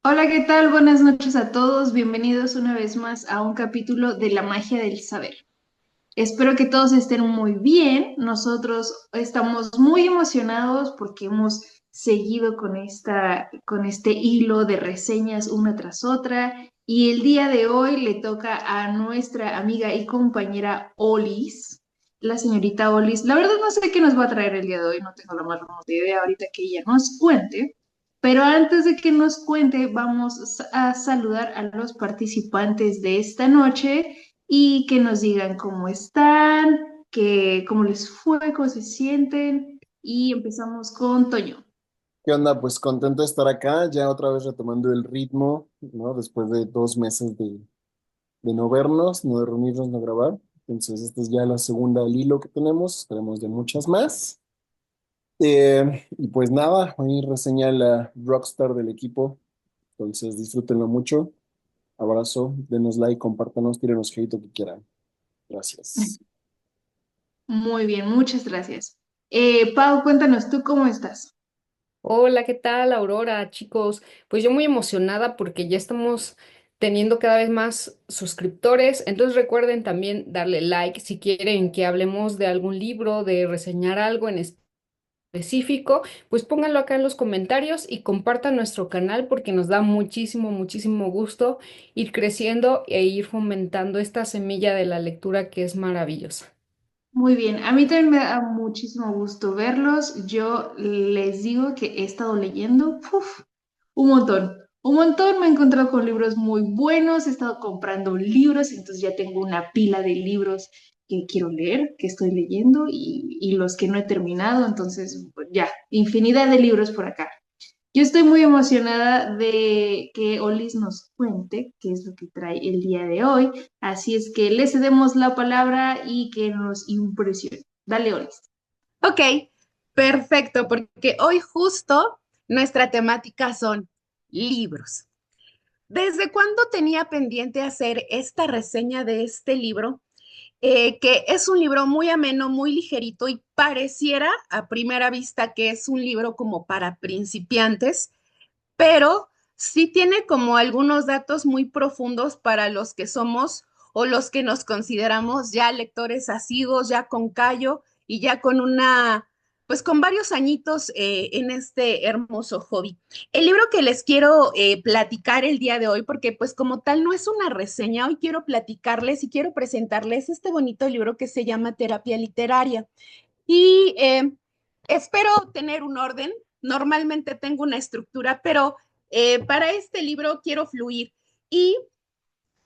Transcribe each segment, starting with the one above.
Hola, ¿qué tal? Buenas noches a todos. Bienvenidos una vez más a un capítulo de La magia del saber. Espero que todos estén muy bien. Nosotros estamos muy emocionados porque hemos seguido con este hilo de reseñas una tras otra. Y el día de hoy le toca a nuestra amiga y compañera Olis, la señorita Olis. La verdad no sé qué nos va a traer el día de hoy, no tengo la más remota idea ahorita que ella nos cuente. Pero antes de que nos cuente, vamos a saludar a los participantes de esta noche y que nos digan cómo están, cómo les fue, cómo se sienten. Y empezamos con Toño. ¿Qué onda? Pues contento de estar acá, ya otra vez retomando el ritmo, ¿no? Después de 2 meses de no vernos, no de reunirnos, no grabar. Entonces, esta es ya la segunda al hilo que tenemos, esperemos de muchas más. Y pues nada, hoy reseña la rockstar del equipo, entonces disfrútenlo mucho. Abrazo, denos like, compártanos, tírenos hate lo que quieran. Gracias. Muy bien, muchas gracias. Pau, cuéntanos tú cómo estás. Hola, ¿qué tal, Aurora, chicos? Pues yo muy emocionada porque ya estamos teniendo cada vez más suscriptores. Entonces recuerden también darle like si quieren que hablemos de algún libro, de reseñar algo en específico, pues pónganlo acá en los comentarios y compartan nuestro canal porque nos da muchísimo, muchísimo gusto ir creciendo e ir fomentando esta semilla de la lectura que es maravillosa. Muy bien, a mí también me da muchísimo gusto verlos. Yo les digo que he estado leyendo un montón. Un montón, me he encontrado con libros muy buenos, he estado comprando libros, entonces ya tengo una pila de libros que quiero leer, que estoy leyendo y los que no he terminado, entonces pues, ya, infinidad de libros por acá. Yo estoy muy emocionada de que Olis nos cuente qué es lo que trae el día de hoy, así es que le cedemos la palabra y que nos impresione. Dale, Olis. Ok, perfecto, porque hoy justo nuestra temática son libros. ¿Desde cuándo tenía pendiente hacer esta reseña de este libro? Que es un libro muy ameno, muy ligerito y pareciera a primera vista que es un libro como para principiantes, pero sí tiene como algunos datos muy profundos para los que somos o los que nos consideramos ya lectores asiduos, ya con callo y ya con pues con varios añitos en este hermoso hobby. El libro que les quiero platicar el día de hoy, porque pues como tal no es una reseña, hoy quiero platicarles y quiero presentarles este bonito libro que se llama Terapia Literaria. Y espero tener un orden. Normalmente tengo una estructura, pero para este libro quiero fluir. Y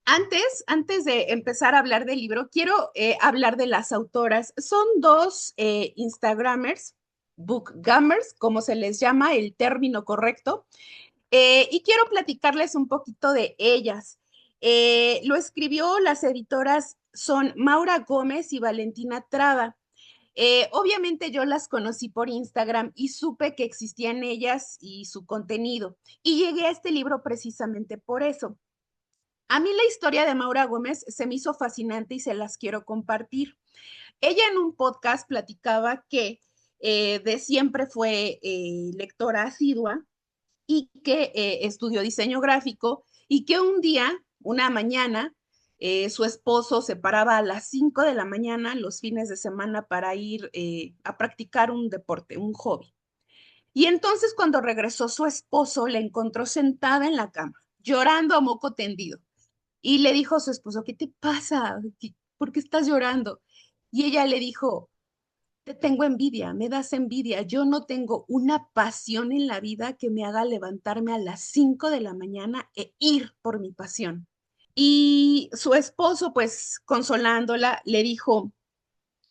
antes de empezar a hablar del libro, quiero hablar de las autoras. Son dos Instagramers, bookgamers, como se les llama el término correcto, y quiero platicarles un poquito de ellas. Lo escribió, las editoras son Maura Gómez y Valentina Traba. Obviamente yo las conocí por Instagram y supe que existían ellas y su contenido. Y llegué a este libro precisamente por eso. A mí la historia de Maura Gómez se me hizo fascinante y se las quiero compartir. Ella en un podcast platicaba que de siempre fue lectora asidua y que estudió diseño gráfico y que un día, una mañana, su esposo se paraba a las 5 de la mañana los fines de semana para ir a practicar un deporte, un hobby. Y entonces cuando regresó su esposo, la encontró sentada en la cama, llorando a moco tendido. Y le dijo a su esposo, ¿qué te pasa? ¿Por qué estás llorando? Y ella le dijo, te tengo envidia, me das envidia. Yo no tengo una pasión en la vida que me haga levantarme a las 5 de la mañana e ir por mi pasión. Y su esposo, pues consolándola, le dijo,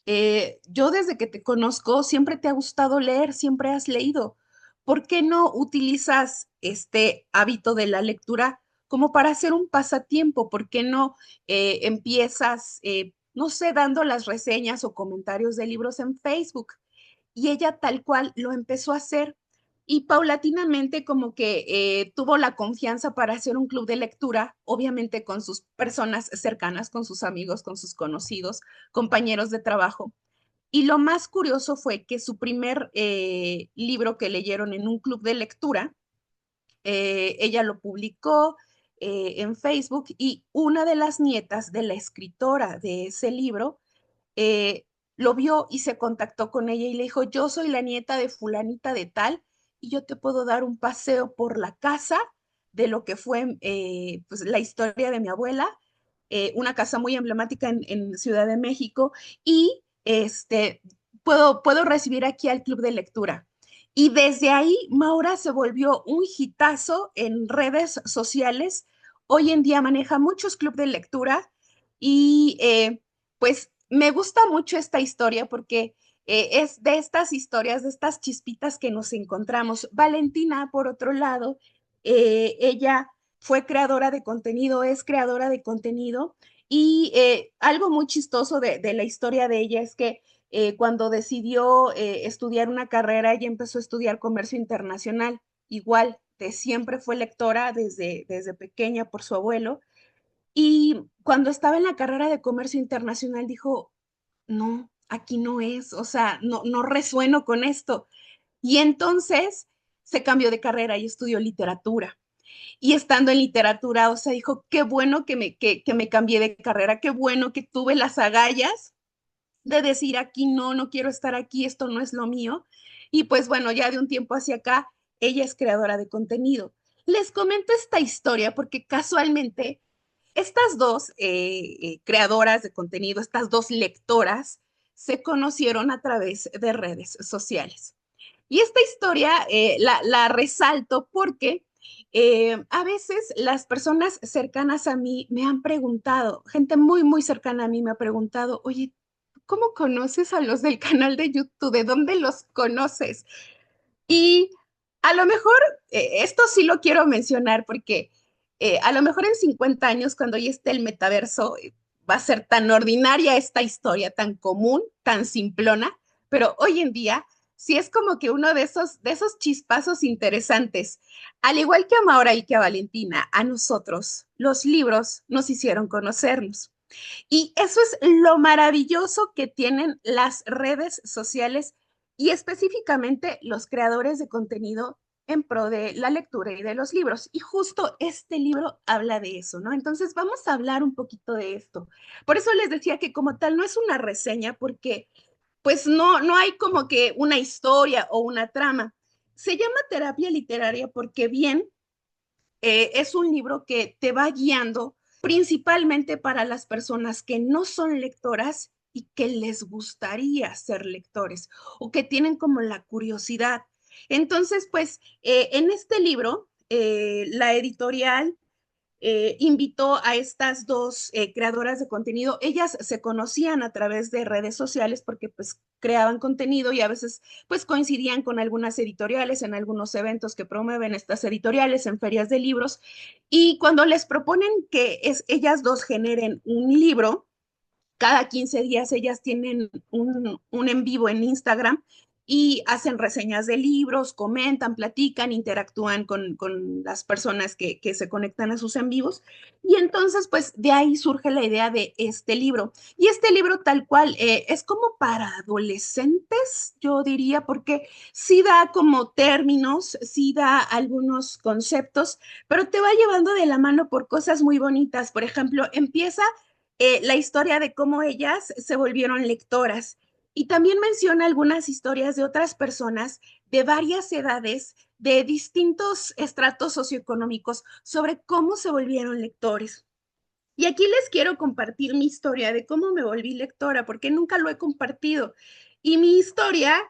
yo desde que te conozco siempre te ha gustado leer, siempre has leído. ¿Por qué no utilizas este hábito de la lectura como para hacer un pasatiempo? ¿Por qué no empiezas, no sé, dando las reseñas o comentarios de libros en Facebook? Y ella tal cual lo empezó a hacer y paulatinamente como que tuvo la confianza para hacer un club de lectura, obviamente con sus personas cercanas, con sus amigos, con sus conocidos, compañeros de trabajo. Y lo más curioso fue que su primer libro que leyeron en un club de lectura ella lo publicó en Facebook y una de las nietas de la escritora de ese libro eh, lo vio y se contactó con ella y le dijo, yo soy la nieta de fulanita de tal y yo te puedo dar un paseo por la casa de lo que fue pues, la historia de mi abuela, una casa muy emblemática en Ciudad de México y puedo recibir aquí al club de lectura. Y desde ahí, Maura se volvió un hitazo en redes sociales. Hoy en día maneja muchos clubes de lectura y pues me gusta mucho esta historia porque es de estas historias, de estas chispitas que nos encontramos. Valentina, por otro lado, ella fue creadora de contenido, es creadora de contenido y algo muy chistoso de la historia de ella es que cuando decidió estudiar una carrera, ella empezó a estudiar comercio internacional, igual, de siempre fue lectora desde pequeña por su abuelo. Y cuando estaba en la carrera de comercio internacional dijo, no, aquí no es, o sea, no resueno con esto. Y entonces se cambió de carrera y estudió literatura. Y estando en literatura, o sea, dijo, qué bueno que me cambié de carrera, qué bueno que tuve las agallas de decir aquí no quiero estar aquí, esto no es lo mío. Y pues bueno, ya de un tiempo hacia acá, ella es creadora de contenido. Les comento esta historia porque casualmente estas dos creadoras de contenido, estas dos lectoras, se conocieron a través de redes sociales. Y esta historia la resalto porque a veces las personas cercanas a mí me han preguntado, gente muy, muy cercana a mí me ha preguntado, oye, ¿cómo conoces a los del canal de YouTube? ¿De dónde los conoces? Y a lo mejor, esto sí lo quiero mencionar porque a lo mejor en 50 años, cuando ya esté el metaverso, va a ser tan ordinaria esta historia, tan común, tan simplona, pero hoy en día sí es como que uno de esos chispazos interesantes. Al igual que a Maura y que a Valentina, a nosotros los libros nos hicieron conocernos. Y eso es lo maravilloso que tienen las redes sociales y específicamente los creadores de contenido en pro de la lectura y de los libros. Y justo este libro habla de eso, ¿no? Entonces vamos a hablar un poquito de esto. Por eso les decía que como tal no es una reseña porque pues no hay como que una historia o una trama. Se llama terapia literaria porque bien es un libro que te va guiando principalmente para las personas que no son lectoras y que les gustaría ser lectores o que tienen como la curiosidad. Entonces, pues en este libro, la editorial invitó a estas dos creadoras de contenido. Ellas se conocían a través de redes sociales porque pues creaban contenido y a veces pues coincidían con algunas editoriales en algunos eventos que promueven estas editoriales en ferias de libros y cuando les proponen que ellas dos generen un libro, cada 15 días ellas tienen un en vivo en Instagram y hacen reseñas de libros, comentan, platican, interactúan con las personas que se conectan a sus en vivos. Y entonces, pues de ahí surge la idea de este libro. Y este libro tal cual es como para adolescentes, yo diría, porque sí da como términos, sí da algunos conceptos, pero te va llevando de la mano por cosas muy bonitas. Por ejemplo, empieza la historia de cómo ellas se volvieron lectoras. Y también menciona algunas historias de otras personas de varias edades, de distintos estratos socioeconómicos, sobre cómo se volvieron lectores. Y aquí les quiero compartir mi historia de cómo me volví lectora, porque nunca lo he compartido. Y mi historia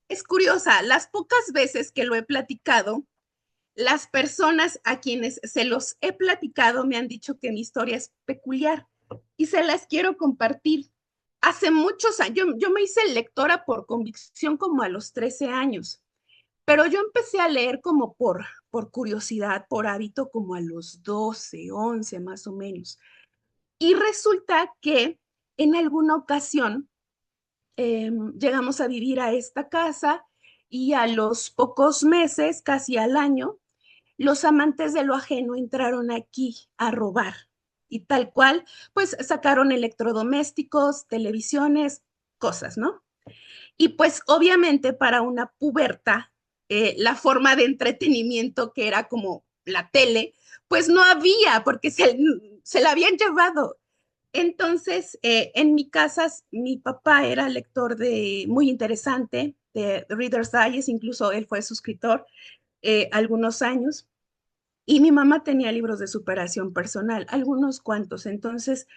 es curiosa. Las pocas veces que lo he platicado, las personas a quienes se los he platicado me han dicho que mi historia es peculiar y se las quiero compartir. Hace muchos años, yo me hice lectora por convicción como a los 13 años, pero yo empecé a leer como por curiosidad, por hábito, como a los 12, 11 más o menos. Y resulta que en alguna ocasión llegamos a vivir a esta casa y a los pocos meses, casi al año, los amantes de lo ajeno entraron aquí a robar y tal cual, pues sacaron electrodomésticos, televisiones, cosas, ¿no? Y pues obviamente para una puberta la forma de entretenimiento que era como la tele, pues no había porque se la habían llevado. Entonces, en mi casa, mi papá era lector de muy interesante de Reader's Digest, incluso él fue suscriptor algunos años. Y mi mamá tenía libros de superación personal, algunos cuantos. Entonces,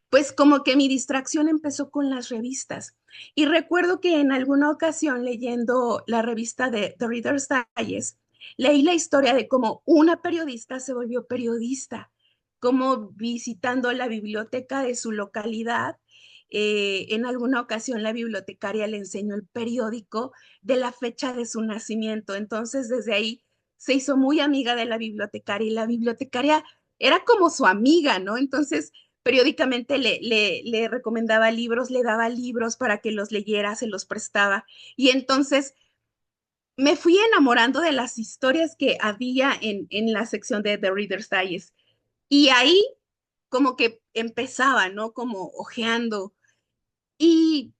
pues como que mi distracción empezó con las revistas. Y recuerdo que en alguna ocasión leyendo la revista de The Reader's Digest, leí la historia de cómo una periodista se volvió periodista, como visitando la biblioteca de su localidad. En alguna ocasión la bibliotecaria le enseñó el periódico de la fecha de su nacimiento. Entonces, desde ahí se hizo muy amiga de la bibliotecaria y la bibliotecaria era como su amiga, ¿no? Entonces, periódicamente le recomendaba libros, le daba libros para que los leyera, se los prestaba. Y entonces me fui enamorando de las historias que había en la sección de The Reader's Digest. Y ahí como que empezaba, ¿no? Como ojeando. Y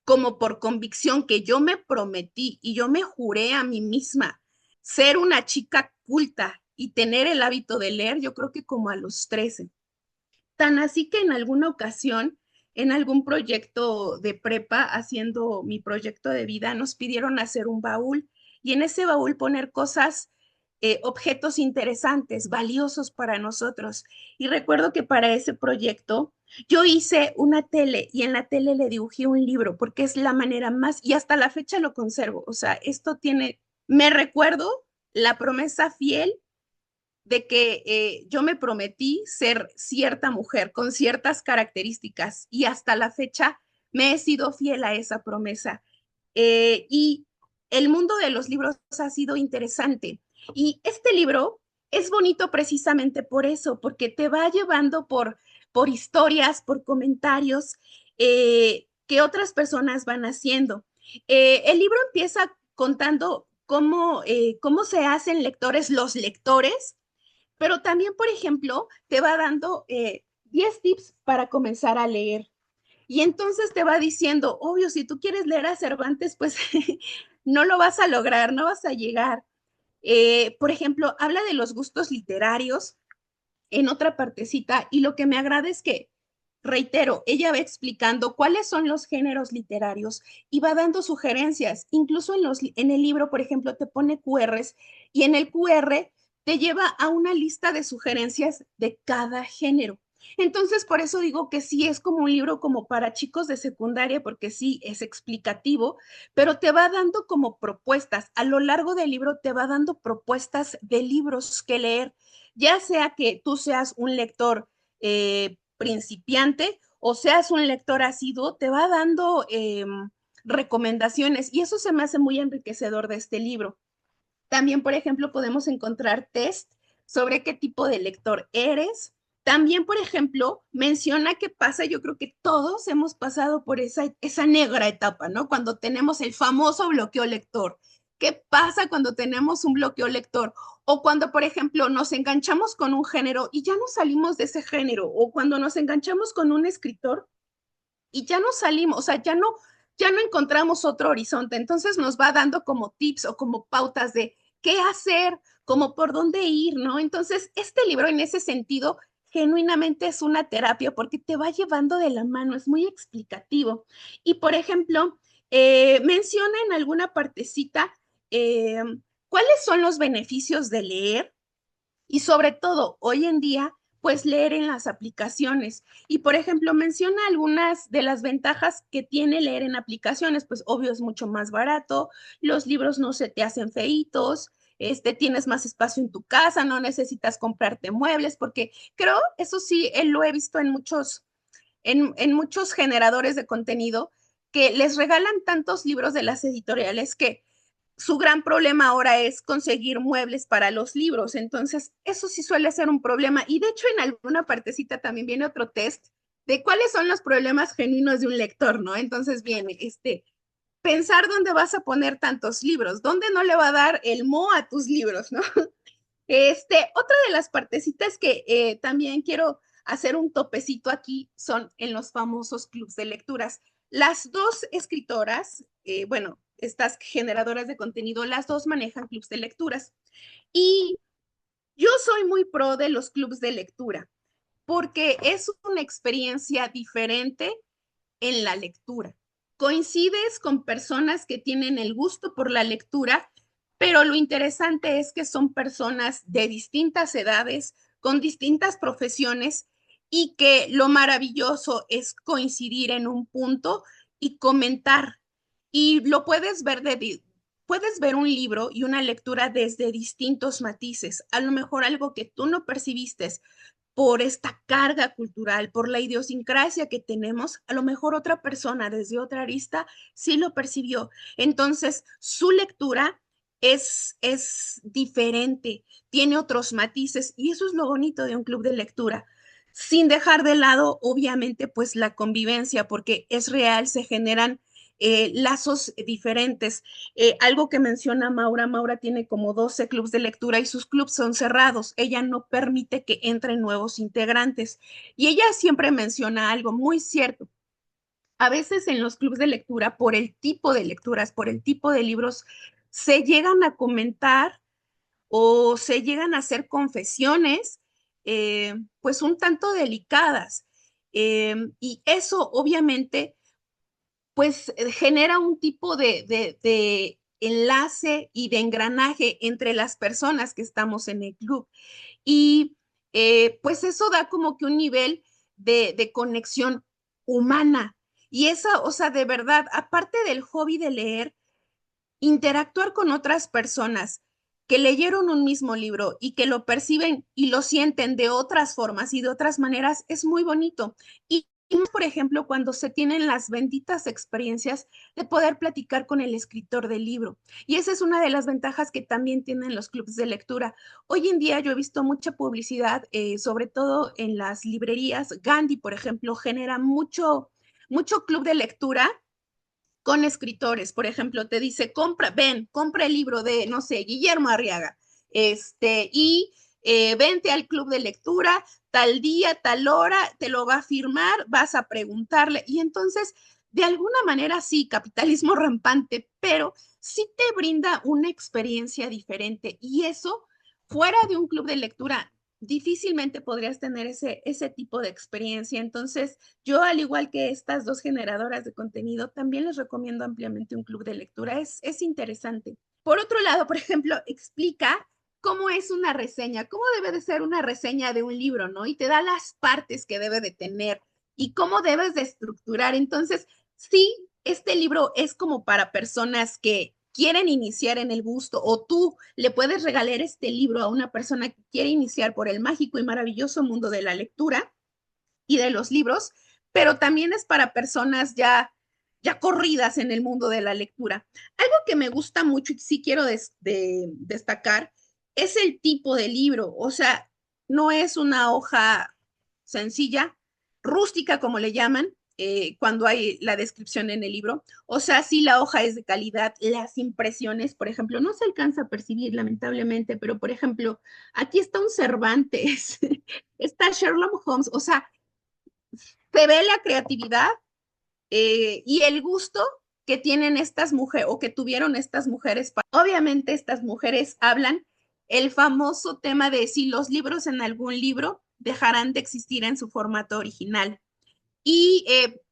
como por convicción que yo me prometí y yo me juré a mí misma ser una chica culta y tener el hábito de leer, yo creo que como a los 13. Tan así que en alguna ocasión, en algún proyecto de prepa, haciendo mi proyecto de vida, nos pidieron hacer un baúl y en ese baúl poner cosas, objetos interesantes, valiosos para nosotros. Y recuerdo que para ese proyecto yo hice una tele y en la tele le dibujé un libro porque es la manera más, y hasta la fecha lo conservo. O sea, esto tiene, me recuerdo la promesa fiel de que yo me prometí ser cierta mujer con ciertas características y hasta la fecha me he sido fiel a esa promesa. Y el mundo de los libros ha sido interesante. Y este libro es bonito precisamente por eso, porque te va llevando por historias, por comentarios que otras personas van haciendo. El libro empieza contando cómo se hacen lectores los lectores, pero también, por ejemplo, te va dando 10 tips para comenzar a leer. Y entonces te va diciendo, obvio, si tú quieres leer a Cervantes, pues no lo vas a lograr, no vas a llegar. Por ejemplo, habla de los gustos literarios en otra partecita y lo que me agrada es que, reitero, ella va explicando cuáles son los géneros literarios y va dando sugerencias. Incluso en el libro, por ejemplo, te pone QRs y en el QR te lleva a una lista de sugerencias de cada género. Entonces, por eso digo que sí es como un libro como para chicos de secundaria, porque sí es explicativo, pero te va dando como propuestas. A lo largo del libro te va dando propuestas de libros que leer, ya sea que tú seas un lector principiante o seas un lector asiduo, te va dando recomendaciones y eso se me hace muy enriquecedor de este libro. También, por ejemplo, podemos encontrar test sobre qué tipo de lector eres. También, por ejemplo, menciona qué pasa. Yo creo que todos hemos pasado por esa negra etapa, ¿no? Cuando tenemos el famoso bloqueo lector. ¿Qué pasa cuando tenemos un bloqueo lector? O cuando, por ejemplo, nos enganchamos con un género y ya no salimos de ese género. O cuando nos enganchamos con un escritor y ya no salimos, o sea, ya no encontramos otro horizonte. Entonces nos va dando como tips o como pautas de qué hacer, como por dónde ir, ¿no? Entonces, este libro en ese sentido genuinamente es una terapia porque te va llevando de la mano, es muy explicativo. Y, por ejemplo, menciona en alguna partecita eh, cuáles son los beneficios de leer y sobre todo, hoy en día, pues leer en las aplicaciones. Y por ejemplo, menciona algunas de las ventajas que tiene leer en aplicaciones, pues obvio es mucho más barato, los libros no se te hacen feitos, tienes más espacio en tu casa, no necesitas comprarte muebles, porque creo, eso sí, lo he visto en muchos generadores de contenido, que les regalan tantos libros de las editoriales que su gran problema ahora es conseguir muebles para los libros. Entonces, eso sí suele ser un problema. Y de hecho, en alguna partecita también viene otro test de cuáles son los problemas genuinos de un lector, ¿no? Entonces viene pensar dónde vas a poner tantos libros, dónde no le va a dar el mo a tus libros, ¿no? Otra de las partecitas que también quiero hacer un topecito aquí son en los famosos clubs de lecturas. Las dos escritoras, bueno, estas generadoras de contenido, las dos manejan clubs de lecturas. Y yo soy muy pro de los clubs de lectura, porque es una experiencia diferente en la lectura. Coincides con personas que tienen el gusto por la lectura, pero lo interesante es que son personas de distintas edades, con distintas profesiones, y que lo maravilloso es coincidir en un punto y comentar. Y lo puedes ver un libro y una lectura desde distintos matices. A lo mejor algo que tú no percibiste por esta carga cultural, por la idiosincrasia que tenemos, a lo mejor otra persona desde otra arista sí lo percibió. Entonces, su lectura es diferente, tiene otros matices, y eso es lo bonito de un club de lectura, sin dejar de lado, obviamente, pues la convivencia, porque es real, se generan lazos diferentes. Algo que menciona Maura tiene como 12 clubs de lectura y sus clubs son cerrados. Ella no permite que entren nuevos integrantes. Y ella siempre menciona algo muy cierto. A veces en los clubs de lectura, por el tipo de lecturas, por el tipo de libros, se llegan a comentar o se llegan a hacer confesiones, pues un tanto delicadas. Y eso obviamente pues genera un tipo de enlace y de engranaje entre las personas que estamos en el club. Y pues eso da como que un nivel de conexión humana. Y esa, o sea, de verdad, aparte del hobby de leer, interactuar con otras personas que leyeron un mismo libro y que lo perciben y lo sienten de otras formas y de otras maneras es muy bonito. Y por ejemplo, cuando se tienen las benditas experiencias de poder platicar con el escritor del libro. Y esa es una de las ventajas que también tienen los clubes de lectura. Hoy en día yo he visto mucha publicidad, sobre todo en las librerías. Gandhi, por ejemplo, genera mucho club de lectura con escritores. Por ejemplo, te dice, compra el libro de, no sé, Guillermo Arriaga, y vente al club de lectura, tal día, tal hora, te lo va a firmar, vas a preguntarle. Y entonces, de alguna manera, sí, capitalismo rampante, pero sí te brinda una experiencia diferente. Y eso, fuera de un club de lectura, difícilmente podrías tener ese tipo de experiencia. Entonces, yo, al igual que estas dos generadoras de contenido, también les recomiendo ampliamente un club de lectura. Es interesante. Por otro lado, por ejemplo, explica cómo es una reseña, cómo debe de ser una reseña de un libro, ¿no? Y te da las partes que debe de tener y cómo debes de estructurar. Entonces, sí, este libro es como para personas que quieren iniciar en el gusto, o tú le puedes regalar este libro a una persona que quiere iniciar por el mágico y maravilloso mundo de la lectura y de los libros, pero también es para personas ya corridas en el mundo de la lectura. Algo que me gusta mucho y sí quiero destacar es el tipo de libro. O sea, no es una hoja sencilla, rústica como le llaman, cuando hay la descripción en el libro. O sea, sí, la hoja es de calidad, las impresiones, por ejemplo, no se alcanza a percibir lamentablemente, pero por ejemplo, aquí está un Cervantes, está Sherlock Holmes. O sea, se ve la creatividad, y el gusto que tienen estas mujeres o que tuvieron estas mujeres. Obviamente estas mujeres hablan el famoso tema de si los libros en algún libro dejarán de existir en su formato original, y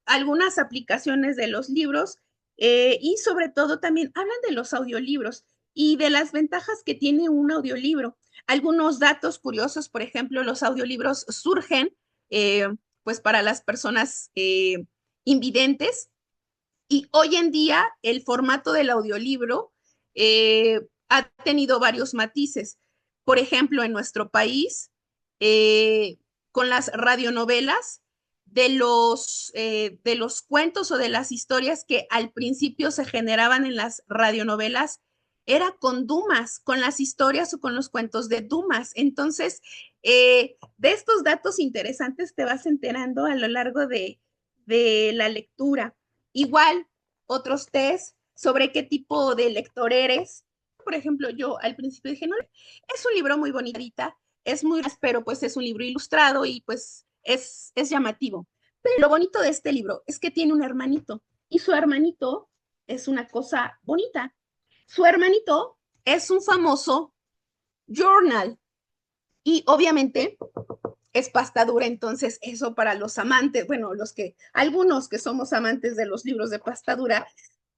algunas aplicaciones de los libros, y sobre todo también hablan de los audiolibros y de las ventajas que tiene un audiolibro. Algunos datos curiosos, por ejemplo, los audiolibros surgen pues para las personas invidentes, y hoy en día el formato del audiolibro ha tenido varios matices. Por ejemplo, en nuestro país, con las radionovelas, de los cuentos o de las historias que al principio se generaban en las radionovelas, era con Dumas, con las historias o con los cuentos de Dumas. Entonces, de estos datos interesantes te vas enterando a lo largo de la lectura. Igual, otros test sobre qué tipo de lector eres. Por ejemplo, yo al principio dije, no, es un libro muy bonita, es muy, pero pues es un libro ilustrado y pues es llamativo. Pero lo bonito de este libro es que tiene un hermanito, y su hermanito es una cosa bonita. Su hermanito es un famoso journal y obviamente es pasta dura, entonces eso para los amantes, bueno, algunos que somos amantes de los libros de pasta dura,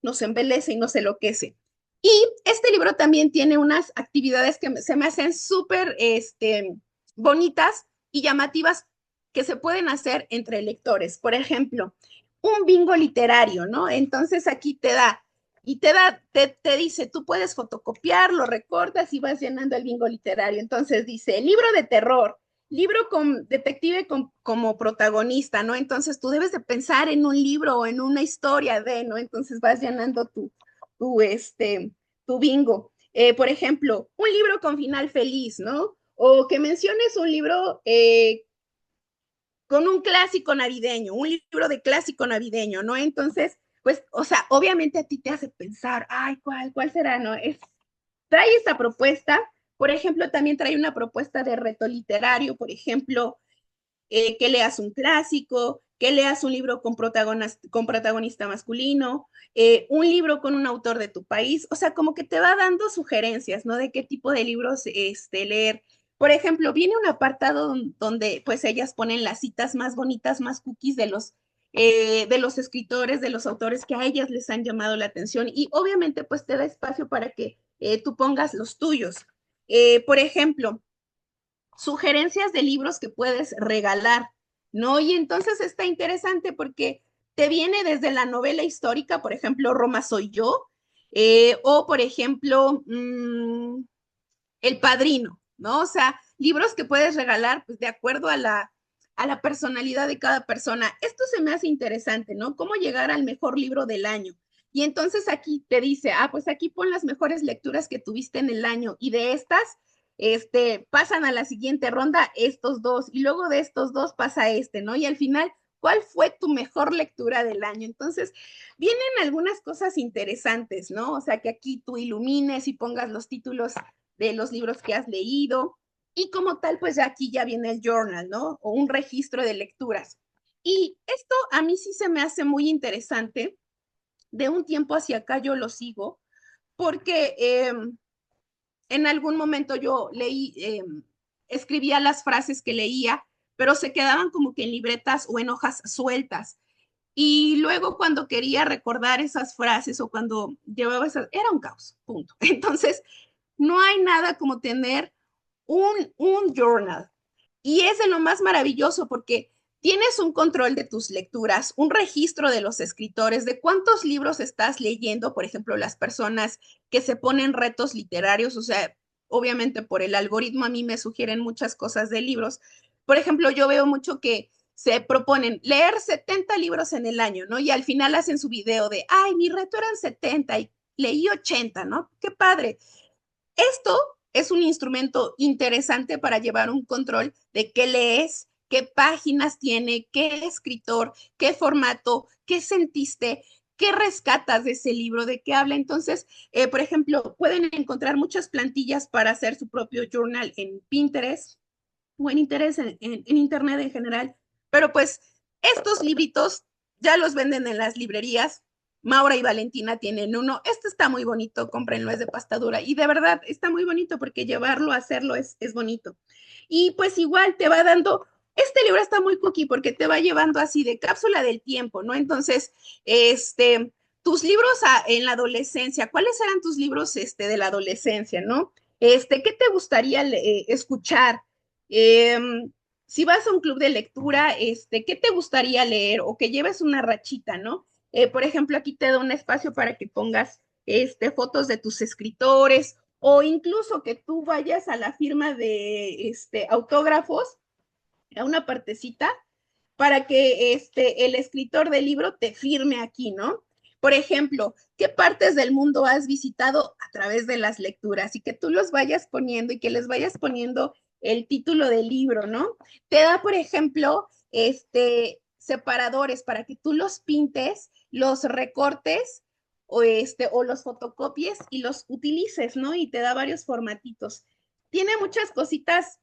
nos embelece y nos enloquece. Y este libro también tiene unas actividades que se me hacen súper bonitas y llamativas que se pueden hacer entre lectores. Por ejemplo, un bingo literario, ¿no? Entonces aquí te dice, tú puedes fotocopiar, lo recortas y vas llenando el bingo literario. Entonces dice, libro de terror, libro con detective como protagonista, ¿no? Entonces tú debes de pensar en un libro o en una historia ¿no? Entonces vas llenando tu, este, tu bingo. Por ejemplo, un libro con final feliz, ¿no? O que menciones un libro con un clásico navideño, un libro de clásico navideño, ¿no? Entonces, pues, o sea, obviamente a ti te hace pensar, ay, ¿cuál será, no? Trae esta propuesta, por ejemplo, también trae una propuesta de reto literario, por ejemplo, que leas un clásico, que leas un libro con protagonista masculino, un libro con un autor de tu país, o sea, como que te va dando sugerencias, ¿no? De qué tipo de libros leer. Por ejemplo, viene un apartado donde pues ellas ponen las citas más bonitas, más cookies de los escritores, de los autores que a ellas les han llamado la atención y obviamente pues te da espacio para que tú pongas los tuyos. Por ejemplo, sugerencias de libros que puedes regalar, ¿no? Y entonces está interesante porque te viene desde la novela histórica, por ejemplo, Roma soy yo, o por ejemplo, El Padrino, ¿no? O sea, libros que puedes regalar pues, de acuerdo a la personalidad de cada persona. Esto se me hace interesante, ¿no? ¿Cómo llegar al mejor libro del año? Y entonces aquí te dice, pues aquí pon las mejores lecturas que tuviste en el año y de estas, pasan a la siguiente ronda estos dos y luego de estos dos pasa ¿no? Y al final, ¿cuál fue tu mejor lectura del año? Entonces, vienen algunas cosas interesantes, ¿no? O sea, que aquí tú ilumines y pongas los títulos de los libros que has leído. Y como tal, pues aquí ya viene el journal, ¿no? O un registro de lecturas. Y esto a mí sí se me hace muy interesante. De un tiempo hacia acá yo lo sigo porque en algún momento yo escribía las frases que leía, pero se quedaban como que en libretas o en hojas sueltas. Y luego cuando quería recordar esas frases o cuando llevaba esas, era un caos, punto. Entonces, no hay nada como tener un journal. Y es de lo más maravilloso porque tienes un control de tus lecturas, un registro de los escritores, de cuántos libros estás leyendo, por ejemplo, las personas que se ponen retos literarios, o sea, obviamente por el algoritmo a mí me sugieren muchas cosas de libros. Por ejemplo, yo veo mucho que se proponen leer 70 libros en el año, ¿no? Y al final hacen su video de, ay, mi reto eran 70 y leí 80, ¿no? Qué padre. Esto es un instrumento interesante para llevar un control de qué lees, qué páginas tiene, qué escritor, qué formato, qué sentiste, qué rescatas de ese libro, de qué habla. Entonces, por ejemplo, pueden encontrar muchas plantillas para hacer su propio journal en Pinterest o en Internet en general. Pero pues estos libritos ya los venden en las librerías. Maura y Valentina tienen uno. Este está muy bonito, cómprenlo, es de pasta dura. Y de verdad está muy bonito porque llevarlo a hacerlo es bonito. Y pues igual te va dando, este libro está muy cookie porque te va llevando así de cápsula del tiempo, ¿no? Entonces, tus libros en la adolescencia, ¿cuáles eran tus libros de la adolescencia, no? ¿Qué te gustaría escuchar? Eh, si vas a un club de lectura, ¿qué te gustaría leer? O que lleves una rachita, ¿no? Por ejemplo, aquí te da un espacio para que pongas fotos de tus escritores o incluso que tú vayas a la firma de autógrafos, a una partecita, para que el escritor del libro te firme aquí, ¿no? Por ejemplo, ¿qué partes del mundo has visitado a través de las lecturas? Y que tú los vayas poniendo y que les vayas poniendo el título del libro, ¿no? Te da, por ejemplo, separadores para que tú los pintes, los recortes o los fotocopies y los utilices, ¿no? Y te da varios formatitos. Tiene muchas cositas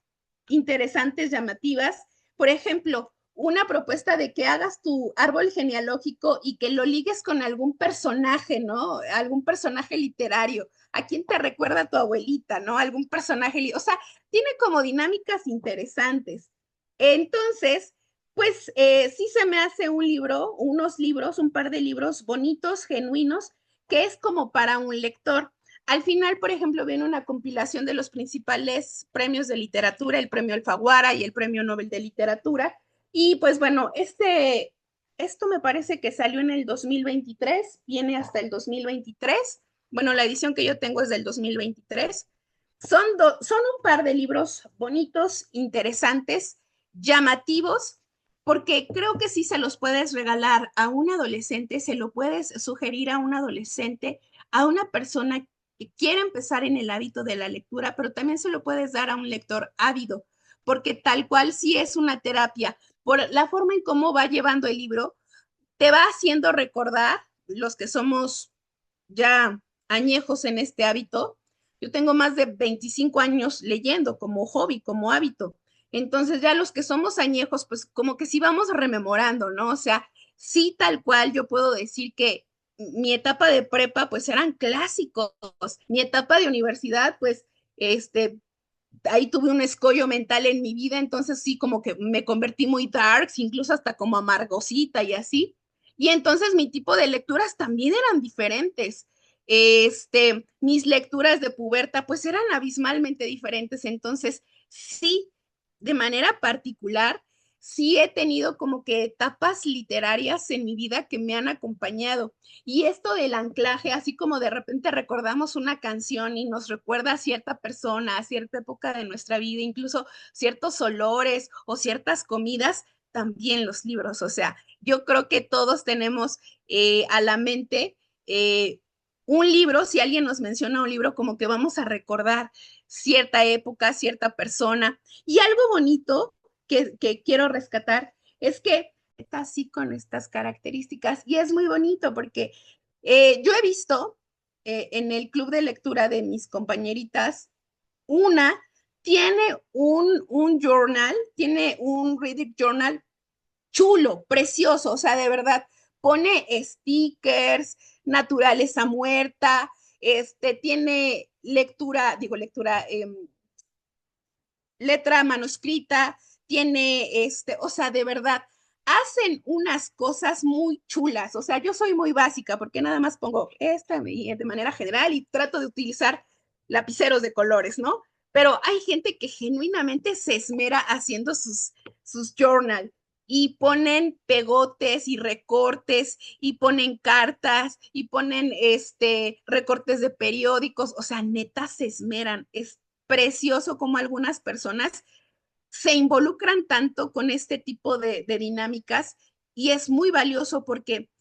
interesantes, llamativas. Por ejemplo, una propuesta de que hagas tu árbol genealógico y que lo ligues con algún personaje, ¿no? Algún personaje literario. ¿A quién te recuerda tu abuelita, no? Algún personaje, o sea, tiene como dinámicas interesantes. Entonces, pues sí se me hace un libro, unos libros, un par de libros bonitos, genuinos, que es como para un lector. Al final, por ejemplo, viene una compilación de los principales premios de literatura, el premio Alfaguara y el premio Nobel de Literatura. Y pues bueno, esto me parece que salió en el 2023, viene hasta el 2023. Bueno, la edición que yo tengo es del 2023. Son un par de libros bonitos, interesantes, llamativos, porque creo que si se los puedes regalar a un adolescente, se lo puedes sugerir a un adolescente, a una persona que quiere empezar en el hábito de la lectura, pero también se lo puedes dar a un lector ávido, porque tal cual sí es una terapia. Por la forma en cómo va llevando el libro, te va haciendo recordar, los que somos ya añejos en este hábito. Yo tengo más de 25 años leyendo como hobby, como hábito. Entonces ya los que somos añejos, pues como que sí vamos rememorando, ¿no? O sea, sí tal cual yo puedo decir que mi etapa de prepa pues eran clásicos, mi etapa de universidad pues ahí tuve un escollo mental en mi vida, entonces sí como que me convertí muy darks, incluso hasta como amargosita y así. Y entonces mi tipo de lecturas también eran diferentes. Mis lecturas de puberta pues eran abismalmente diferentes. Entonces, sí, de manera particular, sí he tenido como que etapas literarias en mi vida que me han acompañado. Y esto del anclaje, así como de repente recordamos una canción y nos recuerda a cierta persona, a cierta época de nuestra vida, incluso ciertos olores o ciertas comidas, también los libros. O sea, yo creo que todos tenemos a la mente un libro, si alguien nos menciona un libro, como que vamos a recordar cierta época, cierta persona. Y algo bonito que quiero rescatar es que está así con estas características y es muy bonito porque yo he visto en el club de lectura de mis compañeritas, una tiene un journal, tiene un reading journal chulo, precioso, o sea, de verdad, pone stickers, naturaleza muerta, tiene lectura, digo lectura, letra manuscrita, tiene o sea, de verdad, hacen unas cosas muy chulas. O sea, yo soy muy básica porque nada más pongo esta de manera general y trato de utilizar lapiceros de colores, ¿no? Pero hay gente que genuinamente se esmera haciendo sus journal y ponen pegotes y recortes y ponen cartas y ponen recortes de periódicos, o sea, neta se esmeran, es precioso como algunas personas se involucran tanto con este tipo de dinámicas y es muy valioso porque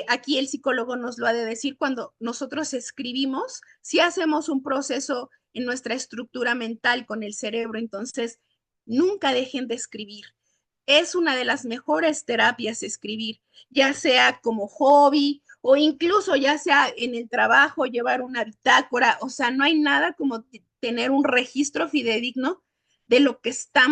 aquí el psicólogo nos lo ha de decir cuando nosotros escribimos, si hacemos un proceso en nuestra estructura mental con el cerebro, entonces nunca dejen de escribir. Es una de las mejores terapias escribir, ya sea como hobby o incluso ya sea en el trabajo, llevar una bitácora, o sea, no hay nada como tener un registro fidedigno de lo que está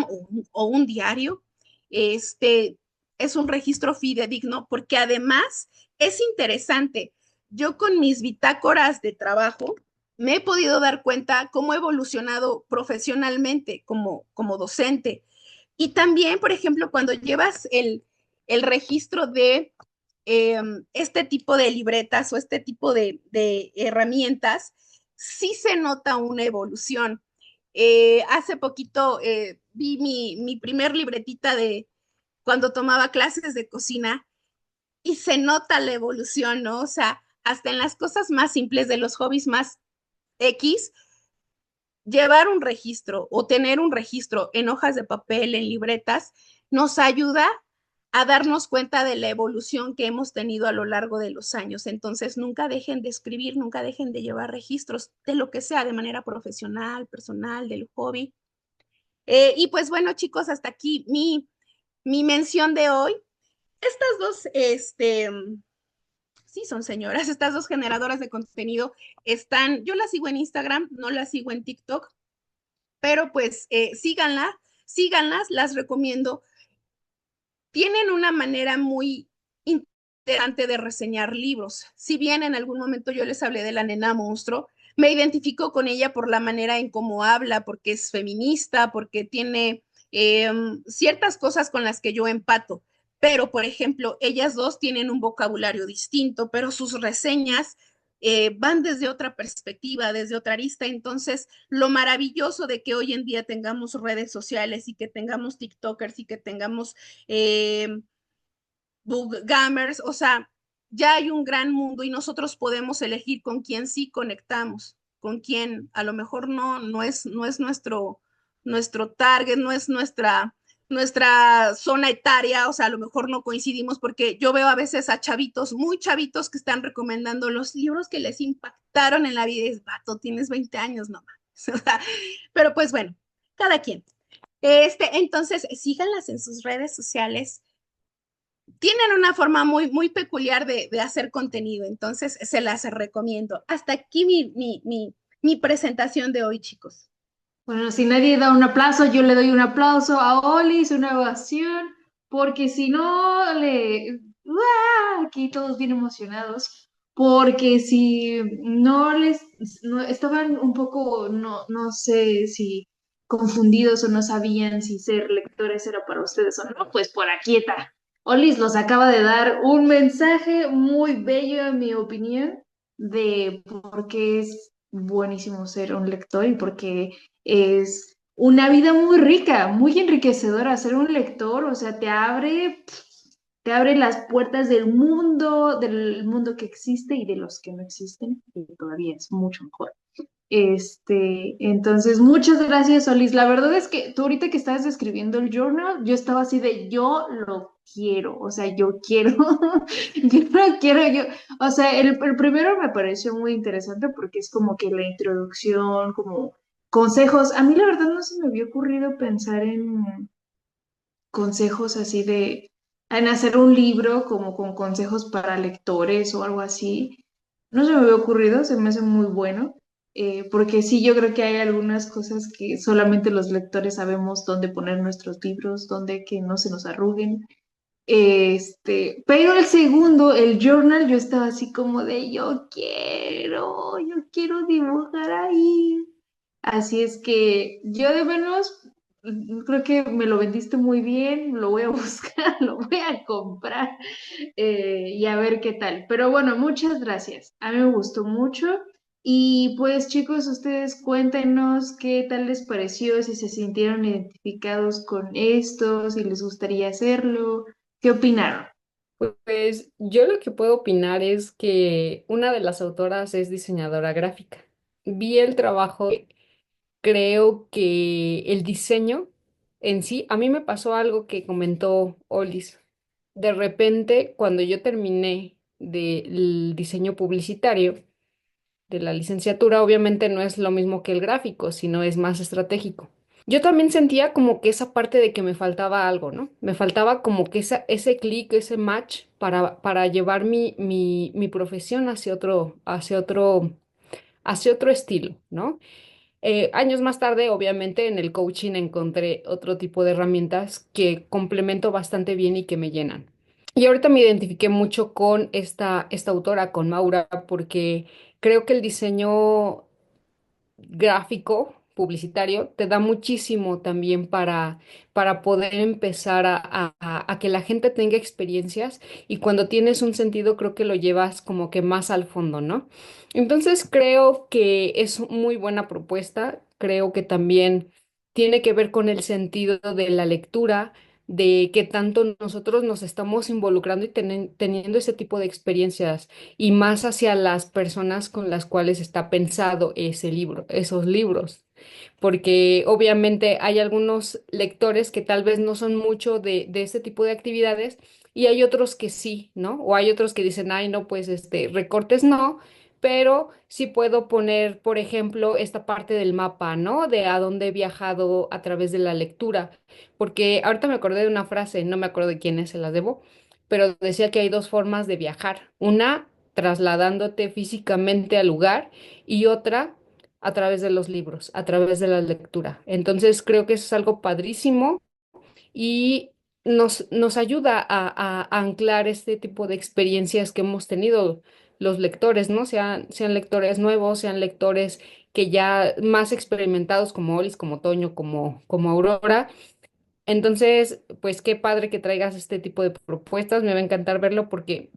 o un diario. Este es un registro fidedigno porque además es interesante. Yo con mis bitácoras de trabajo me he podido dar cuenta cómo he evolucionado profesionalmente como docente. Y también, por ejemplo, cuando llevas el registro de este tipo de libretas o este tipo de herramientas, sí se nota una evolución. Hace poquito vi mi primer libretita de cuando tomaba clases de cocina y se nota la evolución, ¿no? O sea, hasta en las cosas más simples de los hobbies más X, llevar un registro o tener un registro en hojas de papel, en libretas, nos ayuda a darnos cuenta de la evolución que hemos tenido a lo largo de los años. Entonces, nunca dejen de escribir, nunca dejen de llevar registros de lo que sea, de manera profesional, personal, del hobby. Y pues bueno, chicos, hasta aquí mi mención de hoy. Estas dos, sí son señoras, estas dos generadoras de contenido están, yo las sigo en Instagram, no las sigo en TikTok, pero pues síganlas, las recomiendo. tienen una manera muy interesante de reseñar libros. Si bien en algún momento yo les hablé de La Nena Monstruo, me identifico con ella por la manera en cómo habla, porque es feminista, porque tiene ciertas cosas con las que yo empato. Pero, por ejemplo, ellas dos tienen un vocabulario distinto, pero sus reseñas van desde otra perspectiva, desde otra arista. Entonces, lo maravilloso de que hoy en día tengamos redes sociales y que tengamos TikTokers y que tengamos eh, gamers, o sea, ya hay un gran mundo y nosotros podemos elegir con quién sí conectamos, con quién a lo mejor no es nuestro target, no es nuestra zona etaria, o sea, a lo mejor no coincidimos porque yo veo a veces a chavitos, muy chavitos que están recomendando los libros que les impactaron en la vida y es, vato, tienes 20 años nomás. O sea, pero pues bueno, cada quien. Entonces, síganlas en sus redes sociales, tienen una forma muy peculiar de hacer contenido, entonces se las recomiendo. Hasta aquí mi presentación de hoy, chicos. Bueno, si nadie da un aplauso, yo le doy un aplauso a Olis, una ovación, porque si no le... ¡Uah! Aquí todos bien emocionados, porque si no les... No, estaban un poco, no sé si confundidos o no sabían si ser lectores era para ustedes o no, pues por aquí está. Olis los acaba de dar un mensaje muy bello, en mi opinión, de por qué es buenísimo ser un lector y por qué es una vida muy rica, muy enriquecedora ser un lector, o sea, te abre las puertas del mundo que existe y de los que no existen, que todavía es mucho mejor. Entonces, muchas gracias, Solís. La verdad es que tú ahorita que estabas describiendo el journal, yo estaba así de, yo lo quiero, o sea, yo quiero, yo lo quiero, o sea, el primero me pareció muy interesante porque es como que la introducción, como consejos. A mí la verdad no se me había ocurrido pensar en consejos así en hacer un libro como con consejos para lectores o algo así. No se me había ocurrido, se me hace muy bueno, porque sí, yo creo que hay algunas cosas que solamente los lectores sabemos dónde poner nuestros libros, dónde que no se nos arruguen. Pero el segundo, el journal, yo estaba así como de yo quiero dibujar ahí. Así es que yo de menos creo que me lo vendiste muy bien, lo voy a buscar, lo voy a comprar y a ver qué tal. Pero bueno, muchas gracias. A mí me gustó mucho. Y pues chicos, ustedes cuéntenos qué tal les pareció, si se sintieron identificados con esto, si les gustaría hacerlo, ¿qué opinaron? Pues yo lo que puedo opinar es que una de las autoras es diseñadora gráfica. Vi el trabajo, creo que el diseño en sí, a mí me pasó algo que comentó Olis. De repente, cuando yo terminé del diseño publicitario de la licenciatura, obviamente no es lo mismo que el gráfico, sino es más estratégico. Yo también sentía como que esa parte de que me faltaba algo, ¿no? Me faltaba como que ese clic, ese match para llevar mi profesión hacia otro estilo, ¿no? Años más tarde, obviamente, en el coaching encontré otro tipo de herramientas que complemento bastante bien y que me llenan. Y ahorita me identifiqué mucho con esta autora, con Maura, porque creo que el diseño gráfico, publicitario, te da muchísimo también para poder empezar a que la gente tenga experiencias y cuando tienes un sentido creo que lo llevas como que más al fondo, ¿no? Entonces creo que es muy buena propuesta, creo que también tiene que ver con el sentido de la lectura, de que tanto nosotros nos estamos involucrando y teniendo ese tipo de experiencias y más hacia las personas con las cuales está pensado ese libro, esos libros. Porque obviamente hay algunos lectores que tal vez no son mucho de este tipo de actividades y hay otros que sí, ¿no? O hay otros que dicen, ay, no, pues recortes no, pero sí puedo poner, por ejemplo, esta parte del mapa, ¿no? De a dónde he viajado a través de la lectura. Porque ahorita me acordé de una frase, no me acuerdo de quién es, se la debo, pero decía que hay dos formas de viajar. Una, trasladándote físicamente al lugar y otra a través de los libros, a través de la lectura. Entonces creo que eso es algo padrísimo y nos ayuda a anclar este tipo de experiencias que hemos tenido los lectores, ¿no? Sean lectores nuevos, sean lectores que ya más experimentados como Olis, como Toño, como Aurora. Entonces, pues qué padre que traigas este tipo de propuestas. Me va a encantar verlo porque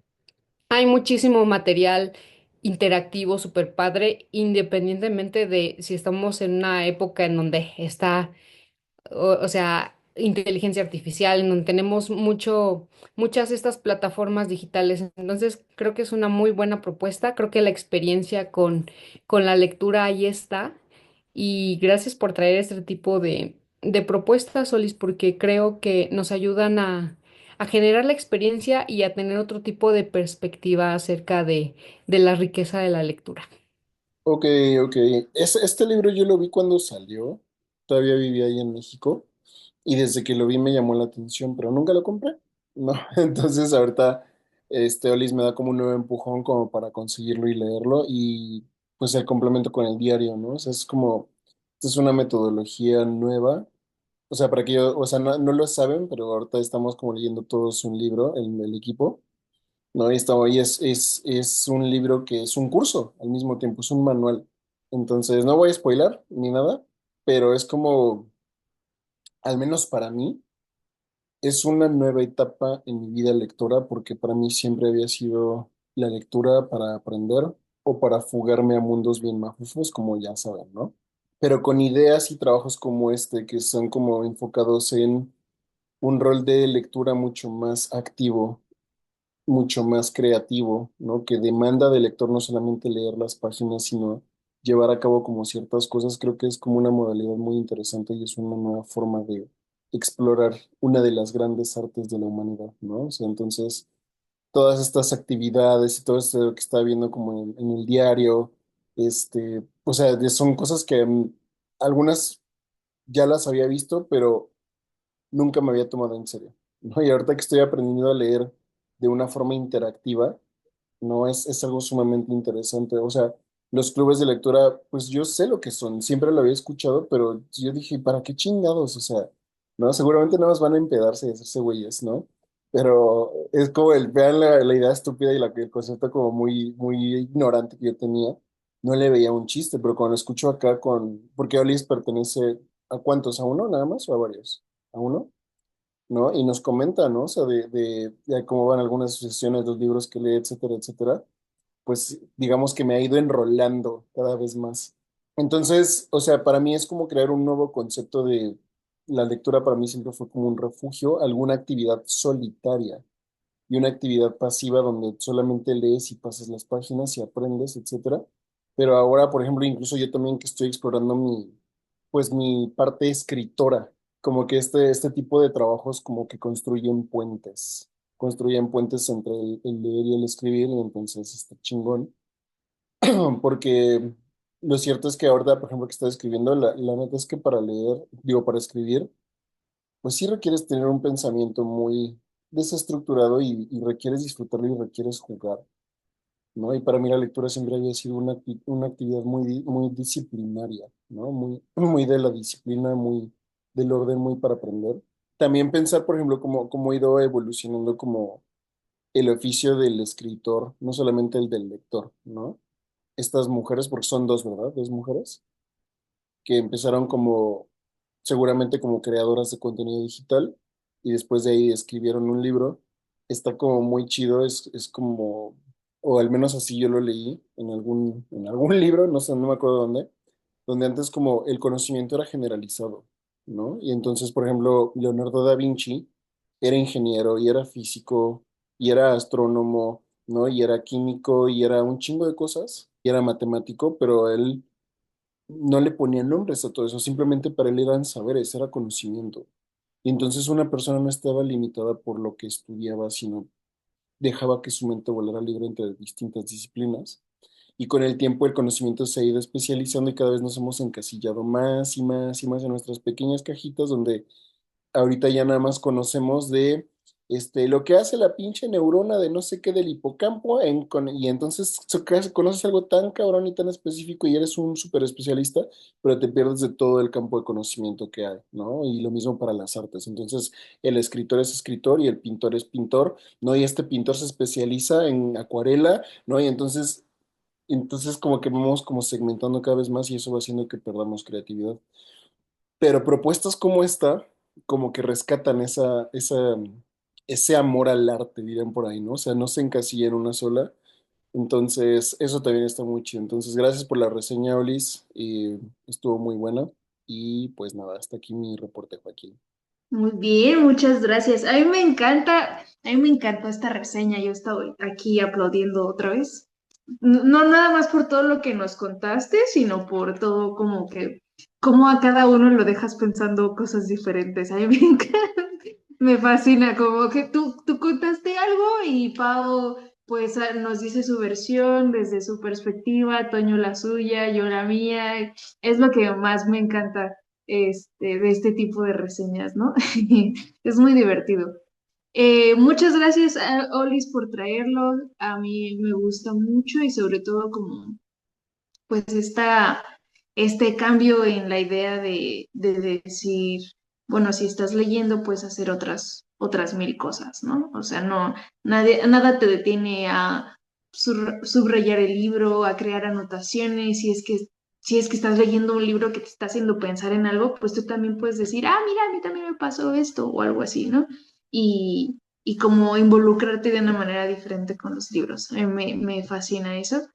hay muchísimo material interactivo, súper padre, independientemente de si estamos en una época en donde está o sea, inteligencia artificial, en donde tenemos muchas de estas plataformas digitales. Entonces, creo que es una muy buena propuesta. Creo que la experiencia con la lectura ahí está. Y gracias por traer este tipo de propuestas, Solis, porque creo que nos ayudan a generar la experiencia y a tener otro tipo de perspectiva acerca de la riqueza de la lectura. Ok, ok. Este libro yo lo vi cuando salió, todavía vivía ahí en México, y desde que lo vi me llamó la atención, pero nunca lo compré, ¿no? Entonces ahorita Olis me da como un nuevo empujón como para conseguirlo y leerlo, y pues el complemento con el diario, ¿no? O sea, es como, esta es una metodología nueva, o sea, para que yo, o sea, no lo saben, pero ahorita estamos como leyendo todos un libro, el equipo. No, y es un libro que es un curso al mismo tiempo, es un manual. Entonces, no voy a spoilar ni nada, pero es como, al menos para mí, es una nueva etapa en mi vida lectora porque para mí siempre había sido la lectura para aprender o para fugarme a mundos bien mafufos, como ya saben, ¿no? Pero con ideas y trabajos como este, que son como enfocados en un rol de lectura mucho más activo, mucho más creativo, ¿no? Que demanda del lector no solamente leer las páginas, sino llevar a cabo como ciertas cosas, creo que es como una modalidad muy interesante y es una nueva forma de explorar una de las grandes artes de la humanidad, ¿no? O sea, entonces, todas estas actividades y todo esto que está viendo como en el diario, o sea, son cosas que algunas ya las había visto, pero nunca me había tomado en serio, ¿no? Y ahorita que estoy aprendiendo a leer de una forma interactiva, ¿no? Es algo sumamente interesante. O sea, los clubes de lectura, pues yo sé lo que son, siempre lo había escuchado, pero yo dije, ¿para qué chingados? O sea, ¿no? Seguramente nada más van a empedarse y hacerse güeyes, ¿no? Pero es como vean la idea estúpida y el concepto como muy ignorante que yo tenía. No le veía un chiste, pero cuando lo escucho acá porque Olis pertenece ¿a cuántos? ¿A uno nada más o a varios? ¿A uno? ¿No? Y nos comenta, ¿no? O sea, de cómo van algunas asociaciones, los libros que lee, etcétera, etcétera. Pues digamos que me ha ido enrolando cada vez más. Entonces, o sea, para mí es como crear un nuevo concepto de la lectura para mí siempre fue como un refugio, alguna actividad solitaria y una actividad pasiva donde solamente lees y pasas las páginas y aprendes, etcétera. Pero ahora, por ejemplo, incluso yo también que estoy explorando pues mi parte escritora, como que este tipo de trabajos como que construyen puentes entre el leer y el escribir, y entonces está chingón, porque lo cierto es que ahorita, por ejemplo, que estoy escribiendo, la neta es que para leer, digo, para escribir, pues sí requieres tener un pensamiento muy desestructurado y requieres disfrutarlo y requieres jugar, ¿no? Y para mí la lectura siempre había sido una actividad muy disciplinaria, ¿no? Muy de la disciplina, muy del orden, muy para aprender. También pensar, por ejemplo, cómo ha ido evolucionando como el oficio del escritor, no solamente el del lector, ¿no? Estas mujeres, porque son dos, ¿verdad? Dos mujeres que empezaron como, seguramente como creadoras de contenido digital y después de ahí escribieron un libro. Está como muy chido, es como, o al menos así yo lo leí en algún libro, no sé, no me acuerdo dónde, donde antes como el conocimiento era generalizado, ¿no? Y entonces, por ejemplo, Leonardo da Vinci era ingeniero y era físico y era astrónomo, ¿no? Y era químico y era un chingo de cosas y era matemático, pero él no le ponía nombres a todo eso, simplemente para él eran saberes, era conocimiento. Y entonces una persona no estaba limitada por lo que estudiaba, sino dejaba que su mente volara libre entre distintas disciplinas. Y con el tiempo el conocimiento se ha ido especializando y cada vez nos hemos encasillado más y más y más en nuestras pequeñas cajitas donde ahorita ya nada más conocemos de lo que hace la pinche neurona de no sé qué del hipocampo, y entonces conoces algo tan cabrón y tan específico y eres un súper especialista, pero te pierdes de todo el campo de conocimiento que hay, ¿no? Y lo mismo para las artes. Entonces, el escritor es escritor y el pintor es pintor, ¿no? Y este pintor se especializa en acuarela, ¿no? Y entonces como que vamos como segmentando cada vez más y eso va haciendo que perdamos creatividad. Pero propuestas como esta, como que rescatan ese amor al arte, dirían por ahí, ¿no? O sea, no se encasilla en una sola. Entonces, eso también está muy chido. Entonces, gracias por la reseña, Olis. Estuvo muy buena. Y pues nada, hasta aquí mi reporte, Joaquín. Muy bien, muchas gracias. A mí me encantó esta reseña. Yo estoy aquí aplaudiendo otra vez. No nada más por todo lo que nos contaste, sino por todo como que, cómo a cada uno lo dejas pensando cosas diferentes. A mí me encanta, me fascina, como que tú contaste algo y Pau pues nos dice su versión desde su perspectiva, Toño la suya, yo la mía. Es lo que más me encanta de este tipo de reseñas, ¿no? Es muy divertido. Muchas gracias a Olis por traerlo. A mí me gusta mucho y sobre todo como pues este cambio en la idea de decir, bueno, si estás leyendo, puedes hacer otras mil cosas, ¿no? O sea, nada te detiene a subrayar el libro, a crear anotaciones, si es que estás leyendo un libro que te está haciendo pensar en algo, pues tú también puedes decir, ah, mira, a mí también me pasó esto o algo así, ¿no? Y como involucrarte de una manera diferente con los libros. A mí me fascina eso.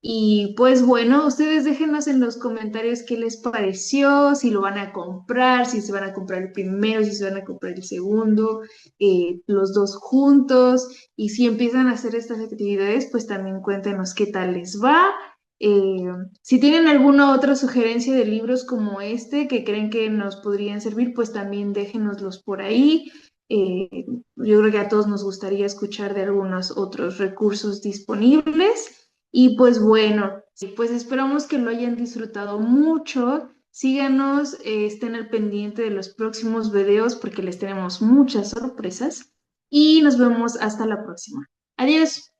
Y pues bueno, ustedes déjenos en los comentarios qué les pareció, si lo van a comprar, si se van a comprar el primero, si se van a comprar el segundo, los dos juntos. Y si empiezan a hacer estas actividades, pues también cuéntenos qué tal les va. Eh, si tienen alguna otra sugerencia de libros como este que creen que nos podrían servir, pues también déjenoslos por ahí. Eh, yo creo que a todos nos gustaría escuchar de algunos otros recursos disponibles. Y pues bueno, sí, pues esperamos que lo hayan disfrutado mucho. Síganos, estén al pendiente de los próximos videos porque les tenemos muchas sorpresas y nos vemos hasta la próxima. Adiós.